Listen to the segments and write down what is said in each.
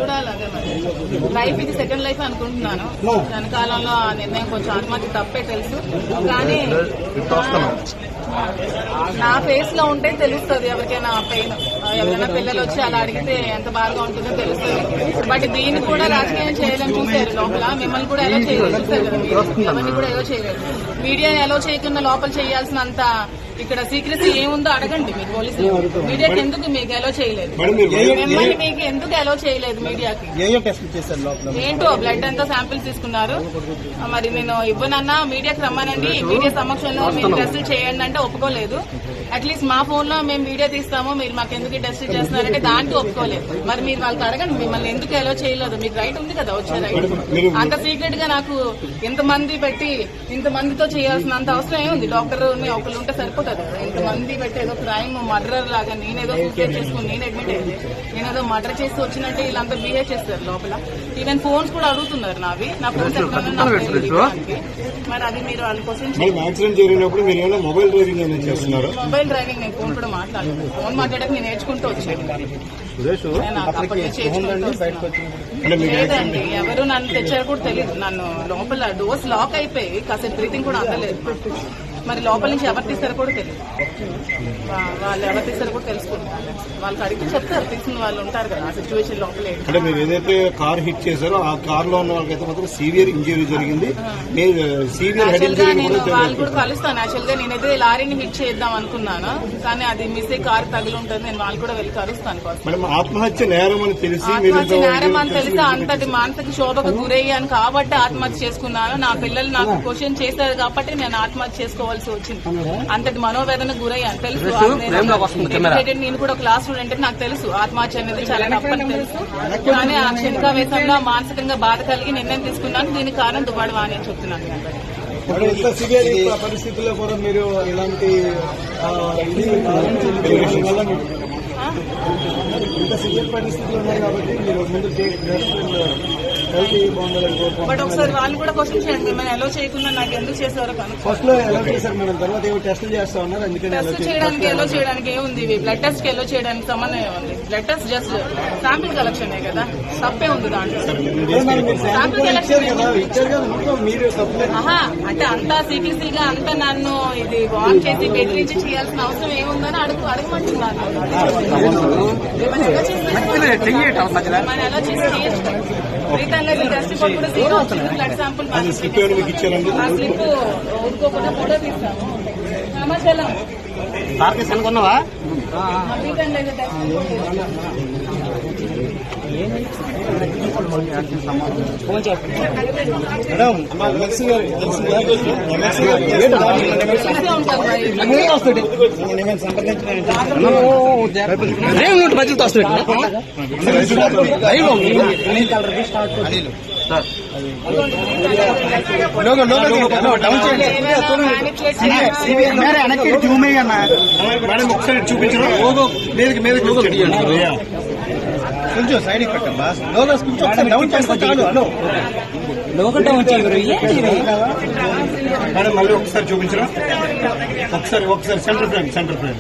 కూడా అలాగే లైఫ్ ఇది సెకండ్ లైఫ్ అనుకుంటున్నాను. వెనకాలంలో ఆ నిర్ణయం కొంచెం ఆత్మహత్య తప్పే తెలుసు, కానీ నా ఫేస్ లో ఉంటే తెలుస్తుంది ఎవరికైనా పెయిన్. ఎవరైనా పిల్లలు వచ్చి అలా అడిగితే ఎంత బాగా ఉంటుందో తెలుస్తుంది. బట్ దీన్ని కూడా రాజకీయం చేయాలని చూశారు లోపల. మిమ్మల్ని కూడా ఎలా చేయలేదు చూసారు కదా, ఎవరిని కూడా ఎలా చేయలేదు. మీడియా ఎలా చేయకుండా లోపల చేయాల్సినంత ఇక్కడ సీక్రెసీ ఏముందో అడగండి మీరు పోలీసులు. మీడియాకి ఎందుకు మీకు ఎలా చేయలేదు, మిమ్మల్ని మీకు ఎందుకు ఎలా చేయలేదు మీడియాకి? ఏంటో బ్లడ్ అంతా శాంపిల్స్ తీసుకున్నారు. మరి నేను ఇవ్వనన్నా మీడియాకి రమ్మనండి, మీడియా సమక్షంలో మీరు టెస్టులు చేయండి అంటే ఒప్పుకోలేదు. అట్లీస్ట్ మా ఫోన్ లో మేము వీడియో తీస్తాము, మీరు మాకు ఎందుకు టెస్ట్ చేస్తున్నారంటే దానికి ఒప్పుకోలేదు. మరి మీరు వాళ్ళకి అడగండి మిమ్మల్ని ఎందుకు ఎలా చేయలేదు. మీకు రైట్ ఉంది కదా, వచ్చే రైట్. అంత సీక్రెట్ గా నాకు ఇంతమంది పెట్టి ఇంతమందితో చేయాల్సినంత అవసరం ఏముంది? డాక్టర్ ఒకళ్ళు ఉంటే సరిపోతుంది. ఇంతమంది పెట్టి ఏదో క్రైమ్ మర్డర్ లాగా నేనేదో సూసైడ్ చేసుకుని నేను అడ్మిట్ అయ్యింది, నేనేదో మర్డర్ చేసి వచ్చినట్టు వీళ్ళంతా బిహేవ్ చేస్తారు లోపల. ఈవెన్ ఫోన్స్ కూడా అడుగుతున్నారు నావి, నా ఫోన్స్ మరి అది మీరు వాళ్ళ కోసం మొబైల్ డ్రైవింగ్ నేను ఫోన్ కూడా మాట్లాడలేదు. ఫోన్ మాట్లాడక నేను నేర్చుకుంటూ వచ్చాను. లేదండి, ఎవరు నన్ను తెచ్చారో కూడా తెలియదు. నన్ను లోపల డోర్స్ లాక్ అయిపోయి కాసేపు బ్రీతింగ్ కూడా అందలేదు. మరి లోపల నుంచి ఎవరు తీస్తారో కూడా తెలియదు. వాళ్ళు ఎవరు తీస్తారో కూడా తెలుసుకుంటారు. వాళ్ళకి అడిగితే చెప్తారు, తీసిన వాళ్ళు ఉంటారు కదా ఆ సిచ్యువేషన్ లోపలే. అంటే మీరు ఏదైతే కార్ హిట్ చేశారో ఆ కార్ లో ఉన్న వాళ్ళకైతే మాత్రం సివియర్ ఇంజరీ జరిగింది. నేను వాళ్ళు కూడా కలుస్తాను. యాక్చువల్ గా నేనైతే లారీని హిట్ చేద్దాం అనుకున్నాను, కానీ అది మిస్ అయ్యి కారు తగిలి ఉంటుంది. నేను వాళ్ళు కూడా వెళ్ళి కలుస్తాను. ఆత్మహత్య నేరం అని తెలిసి అంతటి మానసిక శోభకు గురయ్యాను కాబట్టి ఆత్మహత్య చేసుకున్నాను. నా పిల్లలు నాకు క్వశ్చన్ చేశారు కాబట్టి నేను ఆత్మహత్య చేసుకోవాల్సి వచ్చింది. అంతటి మనోవేదనకు గురయ్యాను తెలుసు. నేను కూడా క్లాస్ స్టూడెంట్, నాకు తెలుసు ఆత్మహత్య అనేది చాలా తప్పని తెలుసు. కానీ ఆ క్షణికావేశంగా మానసికంగా బాధ కలిగి నిర్ణయం తీసుకున్నాను. దీనికి కారణం దువ్వాడు వాణి అని చెప్తున్నాను. పరిస్థితుల్లో కూడా మీరు ఇలాంటి ఇంత సివియర్ పరిస్థితులు ఉన్నాయి కాబట్టి మీరు ముందు బట్ ఒకసారి వాళ్ళు కూడా క్వశ్చన్ చేయండి, మిమ్మల్ని ఎలా చేయకుండా నాకు ఎందుకు చేసేవారు కనుక. ఫస్ట్ లో ఎలా చేశారు మేడం, తర్వాత ఏమో టెస్ట్ చేస్తా ఉన్నారు. అందుకని టెస్ట్ చేయడానికి ఎలా చేయడానికి ఏముంది, బ్లడ్ టెస్ట్ కి ఎలా చేయడానికి సంబంధం ఏముంది? Blood test just sample collection కదా, తప్పే ఉంది దాంట్లో. శాంపిల్ కలెక్షన్ అంటే అంతా సీక్రెసీగా అంతా నన్ను ఇది వాన్ చేసి బెదిరించి చేయాల్సిన అవసరం ఏముందని అడగమంటున్నాను. మనం ఎలా చేసి చేయొచ్చు. టెస్ట్ రిపోర్ట్ కూడా జీరో వచ్చింది. బ్లడ్ శాంపుల్ ఆ స్లిప్ ఊరుకోకుండా ఫోటో తీస్తాము. సమాచారం అనుకున్నావా మేడం ఒకసారి చూపించరు కొంచెం సైడ్ పెట్టమ్మా. కొంచెం డౌన్ చేస్తే చాలు. హలో మేడం మళ్ళీ ఒకసారి చూపించరా, ఒకసారి సెంటర్ ఫ్రేమ్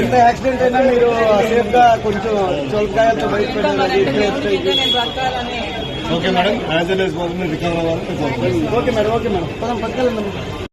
ఎంత యాక్సిడెంట్ అయినా మీరు సేఫ్ గా కొంచెం చోల్కాయలతో బయటపడి. Okay madam, as well as recover అవ్వాలి. ఓకే మేడం, పక్కన